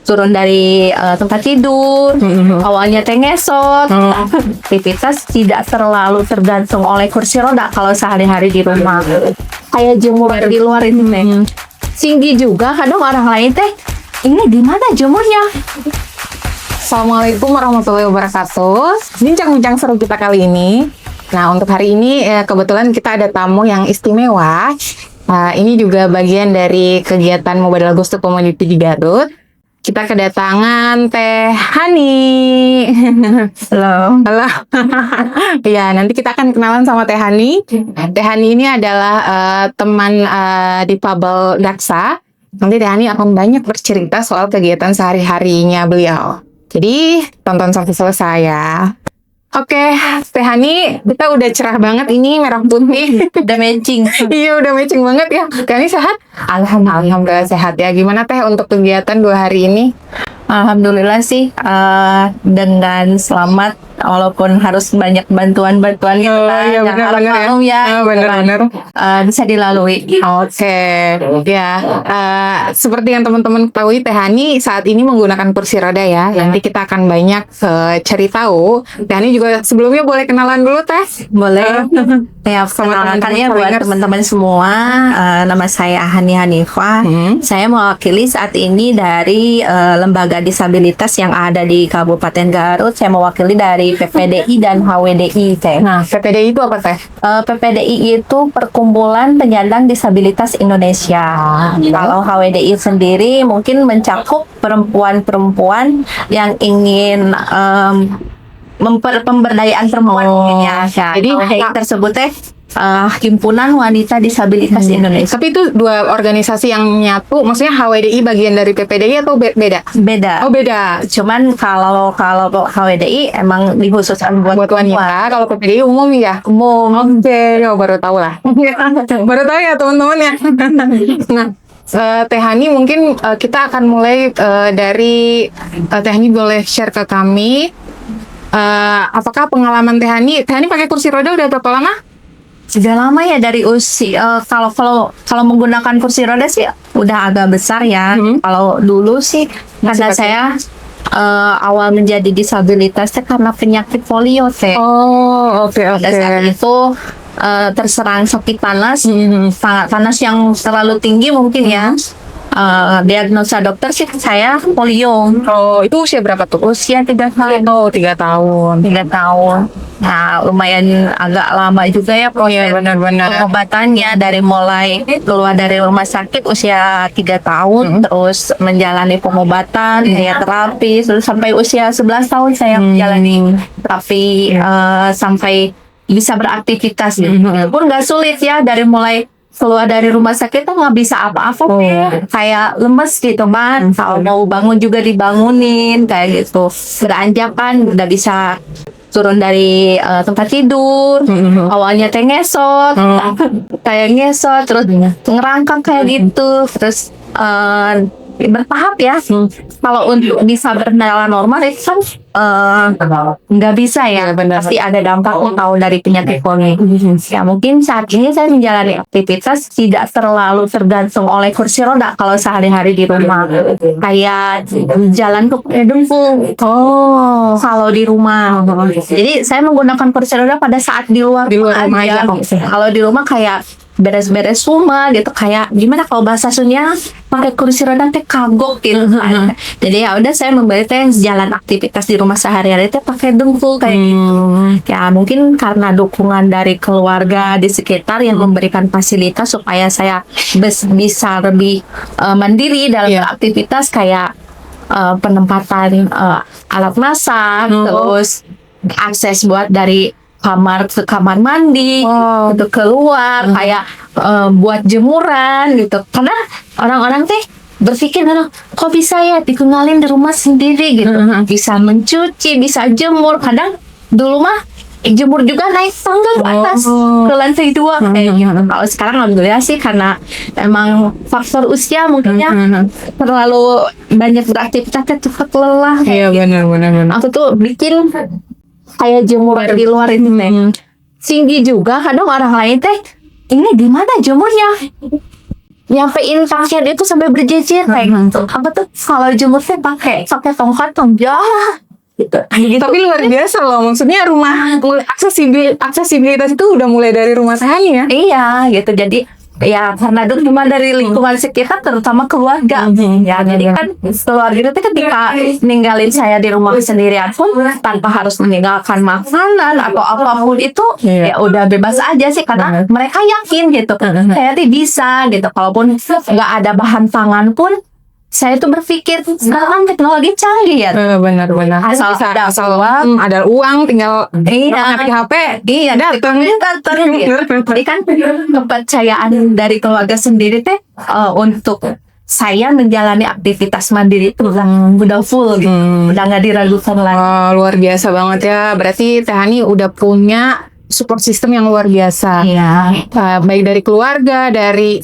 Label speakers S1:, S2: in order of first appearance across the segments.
S1: turun dari tempat tidur, awalnya teh ngesot. Aktivitas tidak terlalu tergantung oleh kursi roda kalau sehari-hari di rumah. Kayak jemur di luar ini teh. Tinggi juga kadang orang lain teh, ini di mana jemurnya?
S2: Assalamualaikum warahmatullahi wabarakatuh. Bincang-bincang seru kita kali ini. Nah, untuk hari ini kebetulan kita ada tamu yang istimewa. Ini juga bagian dari kegiatan Mubadala Ghost to Community di Garut. Kita kedatangan Teh Hani.
S1: Halo.
S2: Halo. Ya, nanti kita akan kenalan sama Teh Hani. Teh Hani ini adalah teman difabel Daksa. Nanti Teh Hani akan banyak bercerita soal kegiatan sehari-harinya beliau. Jadi, tonton sampai selesai ya. Oke, Teh Hani, kita udah cerah banget ini merah putih.
S1: Udah matching.
S2: Iya, udah matching banget ya. Teh Hani sehat? Alhamdulillah sehat ya. Gimana Teh untuk kegiatan 2 hari ini?
S1: Alhamdulillah sih dengan selamat, walaupun harus banyak bantuan-bantuan gitu kan.
S2: Iya,
S1: Yang harus
S2: benar-benar
S1: maklum ya.
S2: benar-benar.
S1: Bisa dilalui.
S2: Oke, ya. Seperti yang teman-teman ketahui, Teh Hani saat ini menggunakan kursi roda ya. Nanti kita akan banyak cari tahu. Teh Hani juga sebelumnya boleh kenalan dulu, Teh.
S1: Boleh. Ya,
S2: Sama
S1: perkenalkan ya
S2: teman-teman
S1: buat
S2: followers.
S1: teman-teman semua. Nama saya Hani Hanifah. Saya mewakili saat ini dari lembaga disabilitas yang ada di Kabupaten Garut. Saya mewakili dari PPDI dan HWDI, Teh.
S2: Nah, PPDI itu apa, Teh?
S1: PPDI itu Perkumpulan Penyandang Disabilitas Indonesia. Kalau HWDI sendiri mungkin mencakup perempuan-perempuan yang ingin pemberdayaan perempuan mungkin ya. Jadi tersebut teh Himpunan Wanita Disabilitas Indonesia.
S2: Tapi itu 2 organisasi yang nyatu, maksudnya HWDI bagian dari PPDI atau beda?
S1: Beda.
S2: Oh, beda.
S1: Cuman kalau HWDI emang dikhususkan buat
S2: wanita, kalau PPDI umum ya?
S1: umum.
S2: Oke, baru tahu lah. Baru tahu ya teman-teman ya. Nah, Teh Hani mungkin kita akan mulai dari Teh Hani boleh share ke kami apakah pengalaman Teh Hani pakai kursi roda udah berapa lama?
S1: Sudah lama ya dari usia kalau menggunakan kursi roda sih udah agak besar ya. Kalau dulu sih karena saya awal menjadi disabilitasnya karena penyakit polio teh.
S2: Oh, oke.
S1: Pada saat itu terserang sakit panas, sangat panas yang terlalu tinggi mungkin ya. Diagnosa dokter sih saya polio.
S2: Oh, itu usia berapa tuh?
S1: Usia 3 tahun.
S2: Oh, 3 tahun.
S1: 3 tahun. Nah, lumayan agak lama juga ya proses
S2: benar-benar.
S1: pengobatannya, dari mulai keluar dari rumah sakit usia 3 tahun, terus menjalani pengobatan, kayak terapi, terus sampai usia 11 tahun saya menjalani terapi sampai bisa beraktivitas gitu. Pun nggak sulit ya, dari mulai keluar dari rumah sakit tuh nggak bisa apa-apa, kayak lemes gitu kan. Kalau mau bangun juga dibangunin kayak gitu. Beranjak kan udah bisa turun dari tempat tidur. Awalnya teh ngesot, kayak ngesot, terus ngerangkak kayak gitu, terus bertahap ya. Kalau untuk bisa berjalan normal itu kan nggak bisa ya, pasti ada dampaknya kalau dari penyakit polio. Ya mungkin saat ini saya menjalani aktivitas tidak terlalu tergantung oleh kursi roda kalau sehari-hari di rumah, kayak jalan ke dengkul. Kalau di rumah, jadi saya menggunakan kursi roda pada saat di luar rumah aja. Kalau di rumah kayak beres-beres rumah gitu, kayak gimana kalau bahasa Sunda pakai kursi roda teh kagok gitu. Jadi ya udah saya membeli teh jalan aktivitas di rumah sehari-hari teh pakai dengkul kayak gitu. Ya mungkin karena dukungan dari keluarga di sekitar yang memberikan fasilitas supaya saya bisa lebih mandiri dalam aktivitas, kayak penempatan alat masak, terus akses buat dari kamar ke kamar mandi, untuk keluar, kayak buat jemuran gitu. Karena orang-orang teh berpikir, kok bisa ya dikenalin di rumah sendiri gitu, bisa mencuci, bisa jemur. Kadang dulu mah jemur juga naik tangga ke atas ke lantai 2 kayak gitu. Kalau sekarang alhamdulillah sih karena emang faktor usia mungkin ya, terlalu banyak beraktivitas cepat lelah.
S2: Iya, benar.
S1: Aku tuh bikin kayak jemur di luar itu teh tinggi juga kadang orang lain teh, ini di mana jemurnya? nyampein pakaian itu sampai berjejer kayak gitu. Apa tuh kalau jemurnya pakai tongkat ya gitu.
S2: Tapi luar biasa loh, maksudnya aksesibilitas itu udah mulai dari rumah Tehani ya.
S1: Iya gitu, jadi ya karena cuma dari lingkungan sekitar terutama keluarga ya, jadi kan keluarga itu ketika ninggalin saya di rumah sendirian pun tanpa harus meninggalkan makanan atau apapun itu ya udah bebas aja sih, karena mereka yakin gitu saya tuh bisa gitu, kalaupun nggak ada bahan pangan pun saya tuh berpikir sekarang teknologi canggih ya.
S2: Benar-benar.
S1: Asal ada uang,
S2: ada uang, tinggal ngetik HP.
S1: Iya, datang gitu. Jadi kan kepercayaan dari keluarga sendiri teh untuk saya menjalani aktivitas mandiri itu udah full gitu, udah nggak diragukan lagi.
S2: Luar biasa banget ya. Berarti Tehani udah punya support system yang luar biasa.
S1: Iya.
S2: Baik dari keluarga, dari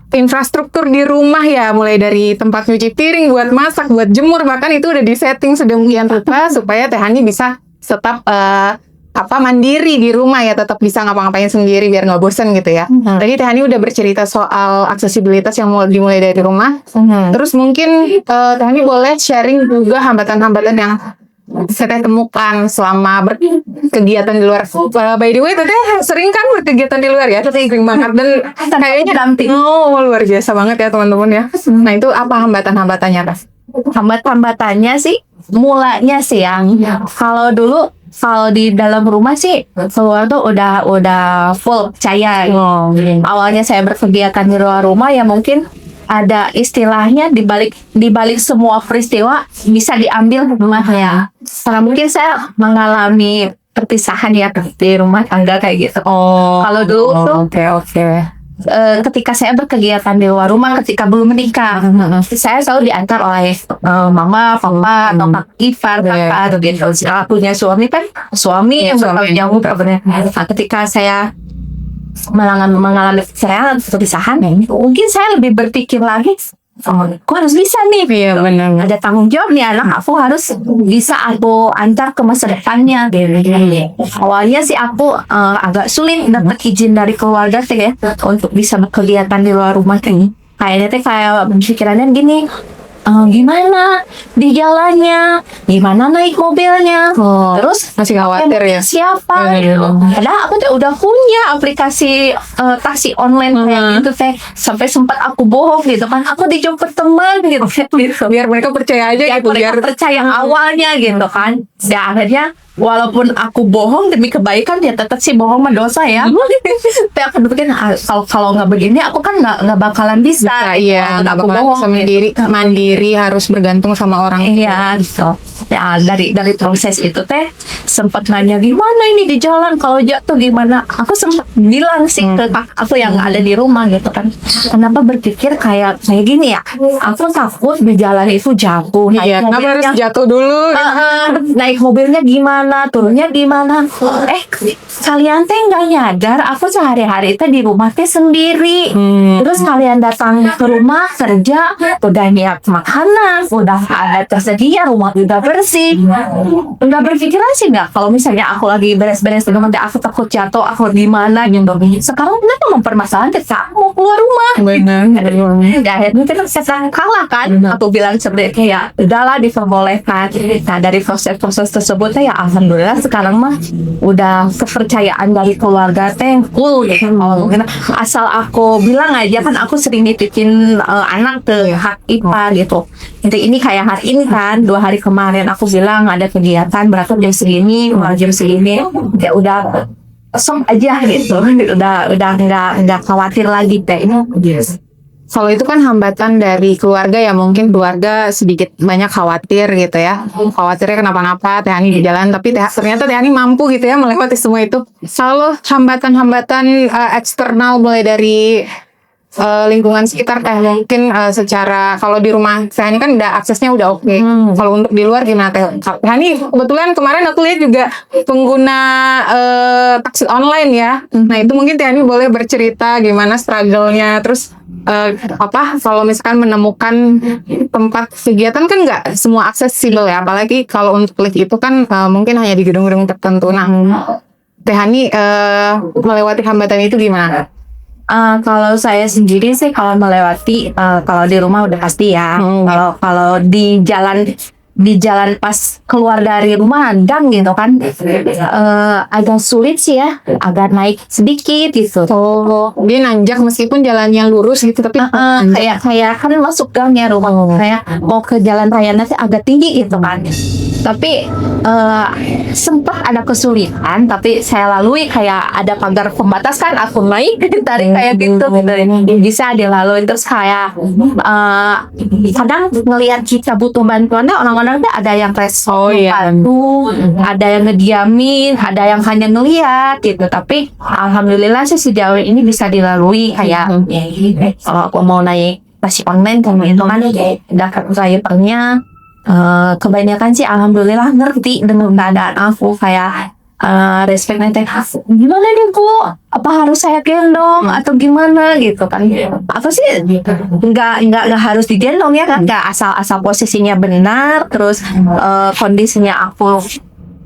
S2: infrastruktur di rumah ya, mulai dari tempat cuci piring, buat masak, buat jemur, bahkan itu udah disetting sedemikian rupa supaya Tehani bisa tetap mandiri di rumah ya, tetap bisa ngapa-ngapain sendiri biar nggak bosan gitu ya. Tadi Tehani udah bercerita soal aksesibilitas yang dimulai dari rumah. Terus mungkin Tehani boleh sharing juga hambatan-hambatan yang saya temukan selama berkegiatan di luar. By the way, Teteh sering kan berkegiatan di luar ya? Sering banget, dan kayaknya luar biasa banget ya teman-teman ya. Nah, itu apa hambatan-hambatannya, Teh?
S1: Hambat-hambatannya sih mulanya sih yang kalau dulu kalau di dalam rumah sih keluar tuh udah full percaya. Awalnya saya berkegiatan di luar rumah ya mungkin ada istilahnya di balik semua peristiwa bisa diambil hikmahnya. Karena mungkin saya mengalami perpisahan ya di rumah tangga kayak gitu. Kalau dulu tuh ketika saya berkegiatan di luar rumah ketika belum menikah, saya selalu diantar oleh mama, papa, atau kak ipar, kakak atau gitu. Punya suami kan, suami yang bertanggung jawab sebenarnya. Nah, ketika saya mengalami perpisahan, mungkin saya lebih berpikir lagi, aku harus bisa nih.
S2: Iya, benar.
S1: Ada tanggung jawab nih anak, aku harus bisa aku antar ke masa depannya. Awalnya sih aku agak sulit dapat izin dari keluarga sih ya untuk bisa berkegiatan di luar rumah. Kayaknya teh kayak pikirannya gini, gimana di jalannya, gimana naik mobilnya, terus
S2: masih khawatir ya
S1: siapa. Padahal aku tuh udah punya aplikasi taksi online kayak gitu teh, sampai sempat aku bohong gitu kan, aku dijemput teman gitu
S2: biar mereka percaya aja gitu,
S1: biar percaya awalnya gitu kan. Dan akhirnya walaupun aku bohong demi kebaikan, ya tetap sih bohong mah dosa ya. Tapi aku pikir kalau nggak begini aku kan nggak bakalan bisa.
S2: Iya, nggak bakalan bisa mandiri harus bergantung sama orang.
S1: Iya gitu. Ya dari proses itu teh sempat nanya gimana ini di jalan kalau jatuh gimana. Aku sempat bilang sih ke aku yang ada di rumah gitu kan, kenapa berpikir kayak gini ya, aku takut di jalan itu jatuh.
S2: Iya, kenapa harus jatuh dulu?
S1: Naik mobilnya gimana, turunnya gimana. Kalian teh nggak nyadar aku sehari-hari teh di rumah teh sendiri. Terus kalian datang ke rumah kerja udah nyiap makanan, udah ada tersedia, rumah udah bersih. Nggak berpikiran sih nggak kalau misalnya aku lagi beres-beres di rumah, aku takut jatuh, aku gimana gitu. Sekarang kenapa mempermasalahan ketika mau keluar rumah?
S2: Benar.
S1: Ya akhirnya kita saya kalah kan. Aku bilang sebenarnya kayak udahlah diperbolehkan. Nah dari proses tersebut ya alhamdulillah sekarang mah udah kepercayaan dari keluarga teh full gitu. Asal aku bilang aja kan, aku sering nitipin anak ke hak ipar gitu. Ini kayak hari ini kan 2 hari kemarin aku bilang ada kegiatan berangkat jam segini, jam segini, ya udah kosong aja gitu. Udah nggak khawatir lagi teh.
S2: Kalau itu kan hambatan dari keluarga ya, mungkin keluarga sedikit banyak khawatir gitu ya. Khawatirnya kenapa-napa Tehani di jalan, tapi ternyata Tehani mampu gitu ya melewati semua itu. Kalau hambatan-hambatan eksternal mulai dari lingkungan sekitar, mungkin secara kalau di rumah Tehani kan aksesnya udah oke. Kalau untuk di luar gimana Tehani? Kebetulan kemarin aku lihat juga pengguna taksi online ya. Nah itu mungkin Tehani boleh bercerita gimana struggle-nya, terus kalau misalkan menemukan tempat kegiatan kan nggak semua aksesibel ya, apalagi kalau untuk lift itu kan mungkin hanya di gedung-gedung tertentu. Nah Tehani melewati hambatan itu gimana?
S1: Kalau saya sendiri sih kalau melewati kalau di rumah udah pasti ya. Kalau di jalan pas keluar dari rumah gang gitu kan, agak sulit sih ya, agak naik sedikit gitu.
S2: Oh, dia nanjak meskipun jalannya lurus gitu, tapi
S1: Kayak kan masuk gangnya rumah, kayak mau ke jalan raya nanti agak tinggi gitu kan. Tapi sempat ada kesulitan, tapi saya lalui, kayak ada pagar pembatas kan, aku naik tarik kayak gitu, bisa dilalui. Terus kayak kadang ngelihat kita butuh bantuannya, orang-orang tuh ada yang respon, bantu, ada yang ngediamin, ada yang hanya ngeliat gitu. Tapi alhamdulillah sih sejauh ini bisa dilalui. Kayak kalau aku mau naik taksi online kan itu kan dapat drivernya, kebanyakan sih alhamdulillah ngerti dengan keadaan aku, kayak respect nanti, gimana nih Bu, apa harus saya gendong atau gimana gitu kan. Apa sih nggak harus digendong ya kan, nggak asal posisinya benar, terus kondisinya aku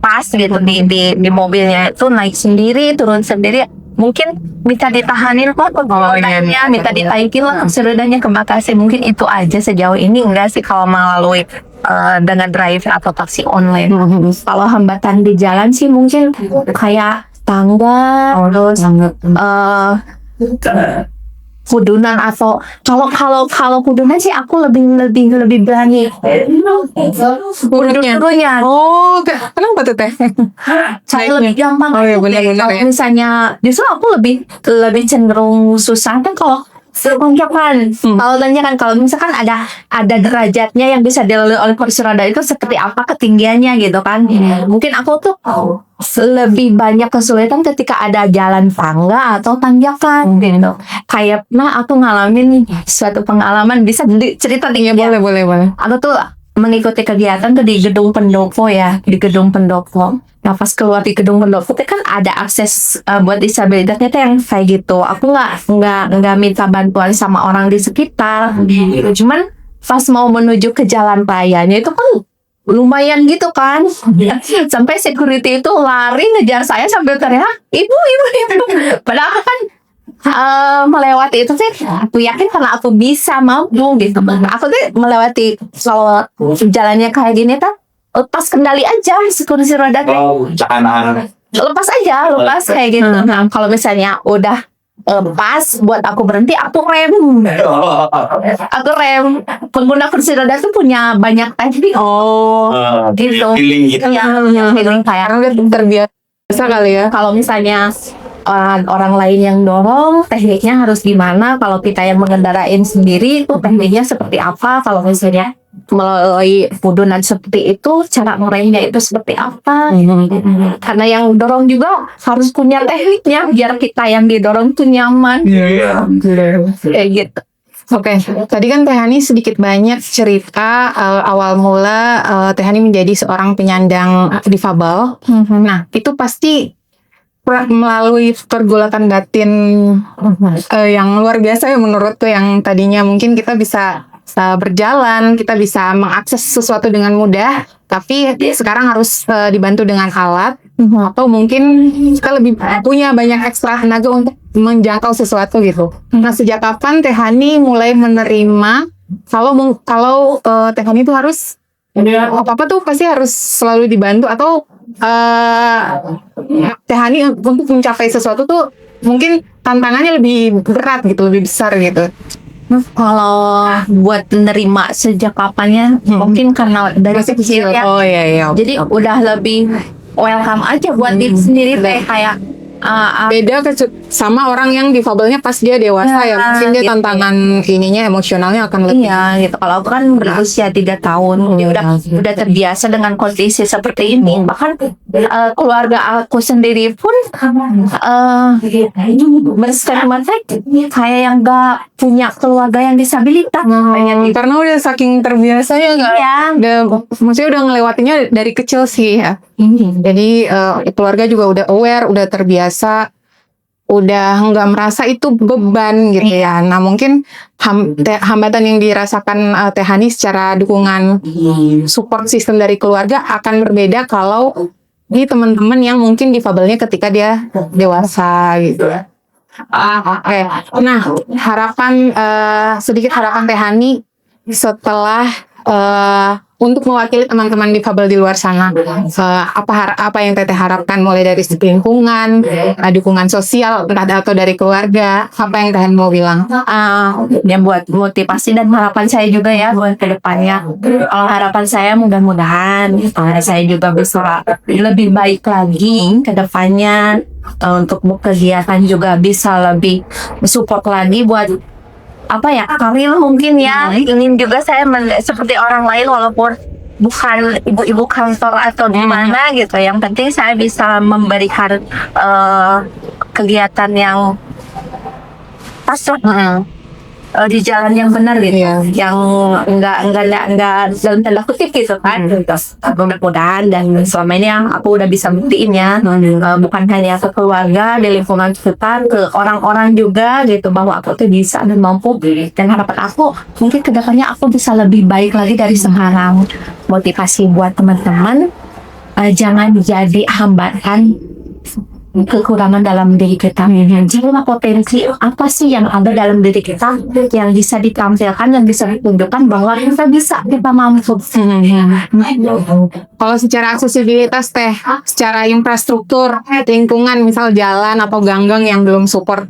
S1: pas gitu di mobilnya itu, naik sendiri turun sendiri, mungkin minta ditahanin kok badannya, minta ditaikin lah seredanya ke Makasih. Mungkin itu aja sejauh ini, enggak sih kalau melalui dengan drive atau taksi online. Kalau hambatan di jalan sih mungkin kayak tangga, terus kudunan, atau kalau kudunan sih aku lebih berani turunnya.
S2: Oh, kenapa tuh Teh?
S1: Saya lebih gampang.
S2: Benar-benar
S1: Kalau
S2: ya.
S1: misalnya justru aku lebih cenderung susah kan kalau tanjakan. Kalau tanjakan, kalau misalkan ada derajatnya yang bisa dilalui oleh kursi roda, itu seperti apa ketinggiannya gitu kan. Mungkin aku tuh lebih banyak kesulitan ketika ada jalan tangga atau tanjakan gitu. Kayak aku ngalamin suatu pengalaman, bisa cerita nih ya.
S2: Boleh.
S1: Aku tuh mengikuti kegiatan tuh di gedung pendopo ya, di gedung pendopo. Nah pas keluar di gedung pendopo itu kan ada akses buat disabilitasnya tuh yang kayak gitu. Aku nggak minta bantuan sama orang di sekitar. Cuman pas mau menuju ke jalan rayanya itu kan lumayan gitu kan. Sampai security itu lari ngejar saya sambil teriak, ibu. Padahal aku kan melewati itu sih, aku yakin karena aku bisa mampu gitu. Aku tuh melewati kalau jalannya kayak gini tuh lepas kendali aja, kursi roda lepas kayak gitu. Nah, kalau misalnya udah pas buat aku berhenti, aku rem. Pengguna kursi roda tuh punya banyak teknik. Gitu.
S3: Feeling gitu.
S1: Yang feeling kayak
S2: Karena udah terbiasa kali ya.
S1: kalau misalnya orang lain yang dorong, tekniknya harus gimana. Kalau kita yang mengendarain sendiri itu tekniknya seperti apa. Kalau misalnya melalui kudunan seperti itu, cara ngeremnya itu seperti apa. Karena yang dorong juga harus punya tekniknya biar kita yang didorong tuh nyaman. Kayak gitu.
S2: Oke, tadi kan Teh Hani sedikit banyak cerita awal mula Teh Hani menjadi seorang penyandang difabel. Nah, itu pasti melalui pergulatan batin yang luar biasa ya menurutku, yang tadinya mungkin kita bisa berjalan, kita bisa mengakses sesuatu dengan mudah, tapi sekarang harus dibantu dengan alat, atau mungkin kita lebih punya banyak ekstra tenaga untuk menjangkau sesuatu gitu. Nah, sejak kapan Teh Hani mulai menerima kalau Teh Hani itu harus apa-apa tuh pasti harus selalu dibantu, atau Teh Hani untuk mencapai sesuatu tuh mungkin tantangannya lebih berat gitu, lebih besar gitu?
S1: Kalau buat menerima sejak kapannya, mungkin karena dari
S2: Masih
S1: kecil ya.
S2: Oh iya.
S1: Jadi udah lebih welcome aja buat diri sendiri, kayak
S2: Beda sama orang yang difabelnya pas dia dewasa ya, mungkin dia
S1: gitu.
S2: tantangan ininya emosionalnya akan lebih.
S1: Iya gitu. Kalau aku kan berusia 3 tahun, dia udah terbiasa dengan kondisi seperti ini. Bahkan keluarga aku sendiri pun berstereotip kayak yang gak punya keluarga yang disabilitas.
S2: Karena udah saking terbiasanya nggak,
S1: Iya.
S2: maksudnya udah ngelewatinya dari kecil sih ya. Jadi keluarga juga udah aware, udah terbiasa, udah nggak merasa itu beban gitu ya. Nah mungkin hambatan yang dirasakan Teh Hani secara dukungan support system dari keluarga akan berbeda kalau di teman-teman yang mungkin difabelnya ketika dia dewasa gitu. Oke. Nah, sedikit harapan Teh Hani setelah untuk mewakili teman-teman difabel di luar sana. Apa yang Teteh harapkan mulai dari segi lingkungan, dukungan sosial, entah atau dari keluarga, apa yang Teh Hani mau bilang?
S1: Ya buat motivasi dan harapan saya juga ya buat kedepannya. Kalau harapan saya mudah-mudahan saya juga bisa lebih baik lagi ke depannya, untuk kegiatan juga bisa lebih support lagi buat apa ya, karir mungkin ya. Ingin juga saya seperti orang lain walaupun bukan ibu-ibu kantor atau gimana gitu. Yang penting saya bisa memberikan kegiatan yang pas lah, di jalan yang benar gitu, yang enggak dalam tanda kutip gitu kan. Mudah-mudahan, dan selama ini yang aku udah bisa buktiin ya, bukan hanya ke keluarga, di lingkungan sekitar, ke orang-orang juga gitu, bahwa aku tuh bisa dan mampu. Dan harapan aku mungkin kedepannya aku bisa lebih baik lagi dari sekarang. Motivasi buat teman-teman, jangan jadi hambatan kekurangan dalam diri kita. Carilah potensi apa sih yang ada dalam diri kita yang bisa ditampilkan, yang bisa ditunjukkan bahwa kita mampu.
S2: Kalau secara aksesibilitas Teh, secara infrastruktur, lingkungan, misal jalan atau ganggang yang belum support,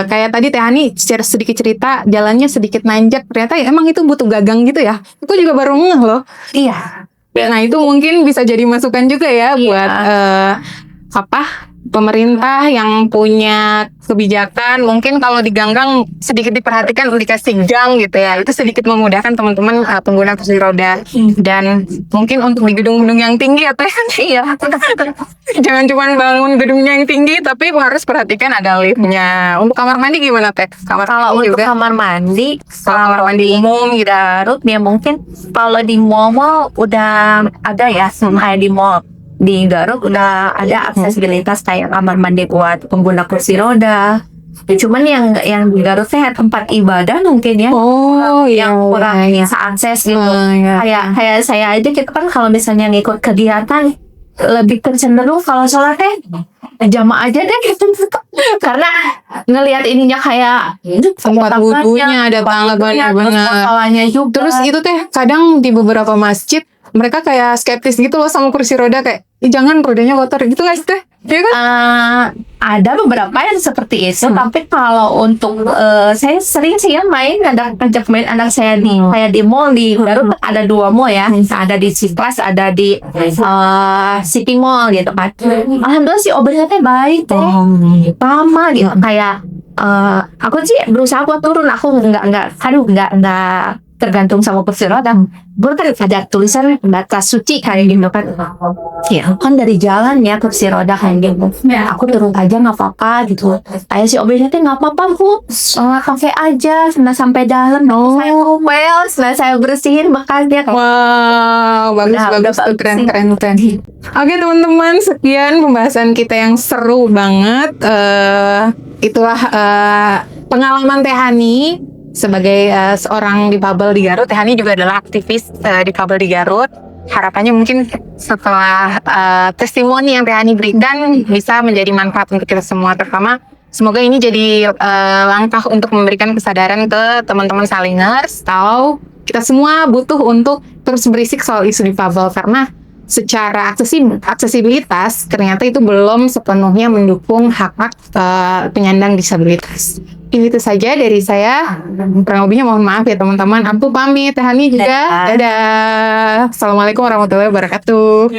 S2: kayak tadi Teh Hani secara sedikit cerita, jalannya sedikit nanjak, ternyata ya emang itu butuh gagang gitu ya. Aku juga baru ngeh loh.
S1: Iya.
S2: Nah itu mungkin bisa jadi masukan juga ya buat pemerintah yang punya kebijakan. Mungkin kalau di ganggang sedikit diperhatikan, dikasih gang gitu ya, itu sedikit memudahkan teman-teman pengguna kursi roda. Dan mungkin untuk di gedung-gedung yang tinggi ya Teh, iya, jangan cuma bangun gedungnya yang tinggi, tapi harus perhatikan ada liftnya. Untuk kamar mandi gimana Teh?
S1: Kalau untuk
S2: juga.
S1: kamar mandi,
S2: Kamar mandi
S1: umum gitu, Garut ya mungkin kalau di mall udah ada ya, kayak di mall di Garut udah ada aksesibilitas kayak kamar mandi buat pengguna kursi roda. Ya, cuman yang di Garut saya tempat ibadah mungkin ya, yang kurang bisa akses gitu. Kayak saya aja, kita kan kalau misalnya ngikut kegiatan lebih cenderung kalau sholatnya jamaah aja deh gitu. Karena ngelihat ininya kayak
S2: tempat wudhunya ada banget,
S1: banget juga.
S2: Terus itu Teh, kadang di beberapa masjid mereka kayak skeptis gitu loh sama kursi roda, kayak jangan rodanya kotor gitu nggak sih Teh? Iya kan?
S1: Ada beberapa yang seperti itu, tapi kalau untuk saya sering sih ya ngajak main anak saya kayak di mall di Garut ada 2 mall ya, ada di Ciplus, ada di City Mall gitu kan. Alhamdulillah sih obatnya baik teh, lama gitu. Kayak aku sih berusaha buat turun, aku nggak tergantung sama kursi roda. Gue kan ada tulisan batas suci kayak gitu kan. Ya kan dari jalan ya kursi roda kayak gitu. Aku turun aja nggak apa-apa gitu. Kayak si obesnya tuh nggak apa-apa bu, pakai aja sampai dalam. Saya saya bersihin bekasnya.
S2: Wow, bagus tuh, keren. Oke teman-teman, sekian pembahasan kita yang seru banget. Itulah pengalaman Teh Hani sebagai seorang difabel di Garut. Teh Hani juga adalah aktivis difabel di Garut. Harapannya mungkin setelah testimoni yang Teh Hani berikan bisa menjadi manfaat untuk kita semua, terutama semoga ini jadi langkah untuk memberikan kesadaran ke teman-teman Salingers, atau kita semua butuh untuk terus berisik soal isu difabel, karena secara aksesibilitas ternyata itu belum sepenuhnya mendukung hak-hak penyandang disabilitas. Itu saja dari saya. Kurang lebihnya mohon maaf ya teman-teman. Aku pamit, Teh Hani juga. Dadah. Assalamualaikum warahmatullahi wabarakatuh.